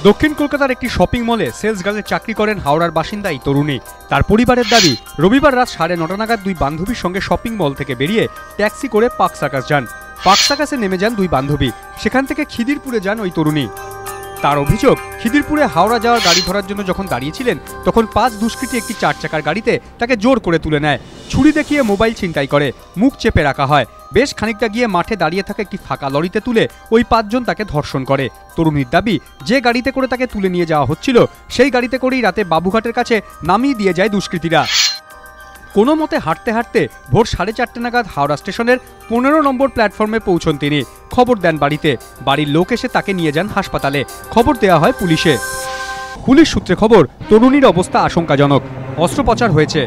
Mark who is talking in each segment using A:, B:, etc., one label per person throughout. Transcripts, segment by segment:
A: দক্ষিণ কলকাতার একটি শপিং মলে সেলস গার্লের চাকরি করেন হাওড়ার বাসিন্দা এই তরুণী। তার পরিবারের দাবি, রবিবার রাত 9:30 নাগাদ দুই বান্ধবীর সঙ্গে শপিং মল থেকে বেরিয়ে ট্যাক্সি করে পার্ক সার্কাস যান। পার্ক সার্কাসে নেমে যান দুই বান্ধবী। সেখান থেকে খিদিরপুরে যান ওই তরুণী। তার অভিযোগ, খিদিরপুরে হাওড়া যাওয়ার গাড়ি ধরার জন্য যখন দাঁড়িয়েছিলেন তখন 5 দুষ্কৃতী একটি 4 চাকার গাড়িতে তাকে জোর করে তুলে নেয়। ছুরি দেখিয়ে মোবাইল ছিনতাই করে, মুখ চেপে রাখা হয়। বেশ খানিকটা গিয়ে মাঠে দাঁড়িয়ে থাকা একটি ফাঁকা লরিতে তুলে ওই 5 জন তাকে ধর্ষণ করে। তরুণীর দাবি, যে গাড়িতে করে তাকে তুলে নিয়ে যাওয়া হচ্ছিল সেই গাড়িতে করেই রাতে বাবুঘাটের কাছে নামিয়ে দিয়ে যায় দুষ্কৃতীরা। কোনো মতে হাঁটতে হাঁটতে ভোর 4:30 নাগাদ হাওড়া স্টেশনের 15 নম্বর প্ল্যাটফর্মে পৌঁছন তিনি। খবর দেন বাড়িতে। বাড়ির লোক এসে তাকে নিয়ে যান হাসপাতালে। খবর দেওয়া হয় পুলিশে। পুলিশ সূত্রে খবর, তরুণীর অবস্থা আশঙ্কাজনক। অস্ত্রোপচার হয়েছে।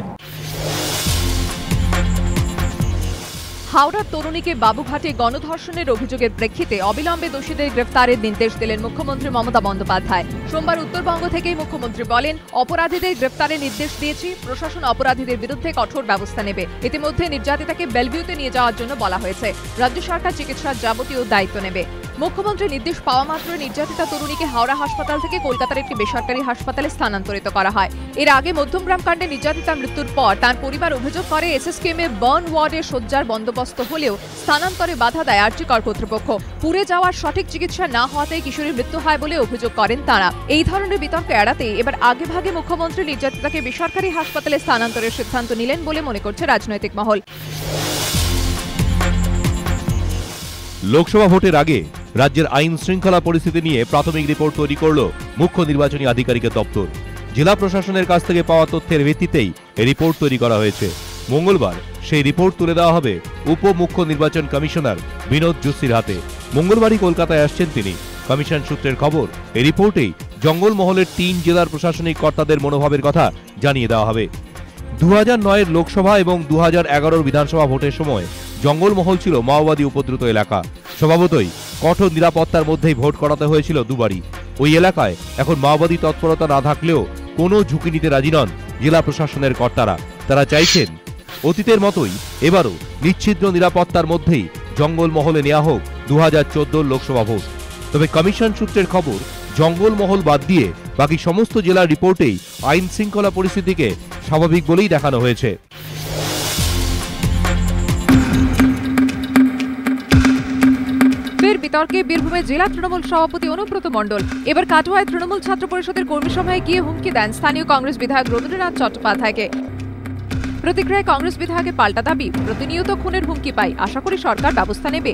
B: হাওড়ার তরুণীকে বাবুঘাটে গণধর্ষণের অভিযোগের প্রেক্ষিতে অবিলম্বে দোষীদের গ্রেফতারের নির্দেশ দিলেন মুখ্যমন্ত্রী মমতা বন্দ্যোপাধ্যায়। সোমবার উত্তরবঙ্গ থেকেই মুখ্যমন্ত্রী বলেন, অপরাধীদের গ্রেফতারের নির্দেশ দিয়েছি, প্রশাসন অপরাধীদের বিরুদ্ধে কঠোর ব্যবস্থা নেবে। ইতিমধ্যে নির্যাতিতাকে বেলভিউতে নিয়ে যাওয়ার জন্য বলা হয়েছে। রাজ্য সরকার চিকিৎসার যাবতীয় দায়িত্ব নেবে। মুখ্যমন্ত্রীর নির্দেশ পাওয়া মাত্র নির্যাতিতা তরুণীকে হাওড়া হাসপাতাল থেকে কলকাতার একটি বেসরকারি হাসপাতালে স্থানান্তরিত করা হয়। এর আগে মধ্যমগ্রাম কাণ্ডে নির্যাতিতা মৃত্যুর পর তার পরিবার অভিযোগ করে, এসএসকেএমে বার্ন ওয়ার্ডে শয্যার বন্দোবস্ত হলেও স্থানান্তরে বাধা দেয় আরজিকর কর্তৃপক্ষ। পুড়ে যাওয়ার সঠিক চিকিৎসা না হওয়াতে কিশোরীর মৃত্যু হয় বলে অভিযোগ করেন তাঁরা। এই ধরনের বিতর্ক এড়াতে এবার আগেভাগে মুখ্যমন্ত্রী নির্যাতিতাকে বেসরকারি হাসপাতালে স্থানান্তরের সিদ্ধান্ত নিলেন বলে মনে করছে রাজনৈতিক মহল।
C: লোকসভা ভোটের আগে রাজ্যের আইন শৃঙ্খলা পরিস্থিতি নিয়ে প্রাথমিক রিপোর্ট তৈরি করল মুখ্য নির্বাচনী আধিকারিকের দপ্তর। জেলা প্রশাসনের কাছ থেকে পাওয়া তথ্যের ভিত্তিতেই এই রিপোর্ট তৈরি করা হয়েছে। মঙ্গলবার সেই রিপোর্ট তুলে দেওয়া হবে উপ মুখ্য নির্বাচন কমিশনার বিনোদ জুসির হাতে। মঙ্গলবারই কলকাতায় আসছেন তিনি। কমিশন সূত্রের খবর, এই রিপোর্টেই জঙ্গলমহলের 3 জেলার প্রশাসনিক কর্তাদের মনোভাবের কথা জানিয়ে দেওয়া হবে। 2009-এর লোকসভা এবং 2011-র বিধানসভা ভোটের সময় জঙ্গলমহল ছিল মাওবাদী উপদ্রুত এলাকা। স্বভাবতই কঠোর নিরাপত্তার মধ্যেই ভোট করাতে হয়েছিল দুবারই। ওই এলাকায় এখন মাওবাদী তৎপরতা না থাকলেও কোনো ঝুঁকি নিতে রাজি নন জেলা প্রশাসনের কর্তারা। তারা চাইছেন অতীতের মতোই এবারও নিশ্ছিদ্র নিরাপত্তার মধ্যেই জঙ্গলমহলে নেওয়া হোক 2014 লোকসভা ভোট। তবে কমিশন সূত্রের খবর, জঙ্গলমহল বাদ দিয়ে বাকি সমস্ত জেলার রিপোর্টেই আইন শৃঙ্খলা পরিস্থিতিকে স্বাভাবিক বলেই দেখানো হয়েছে।
B: বিতর্কে বীরভূমের জেলা তৃণমূল সভাপতি অনুব্রত মণ্ডল এবার কাটোয়ায় তৃণমূল ছাত্র পরিষদের কর্মী সভায় গিয়ে হুমকি দেন স্থানীয় কংগ্রেস বিধায়ক রবীন্দ্রনাথ চট্টোপাধ্যায়কে। প্রতিক্রিয়ায় কংগ্রেস বিধায়কের পাল্টা দাবি, প্রতিনিয়ত খুনের হুমকি পাই, আশা করি সরকার ব্যবস্থা নেবে।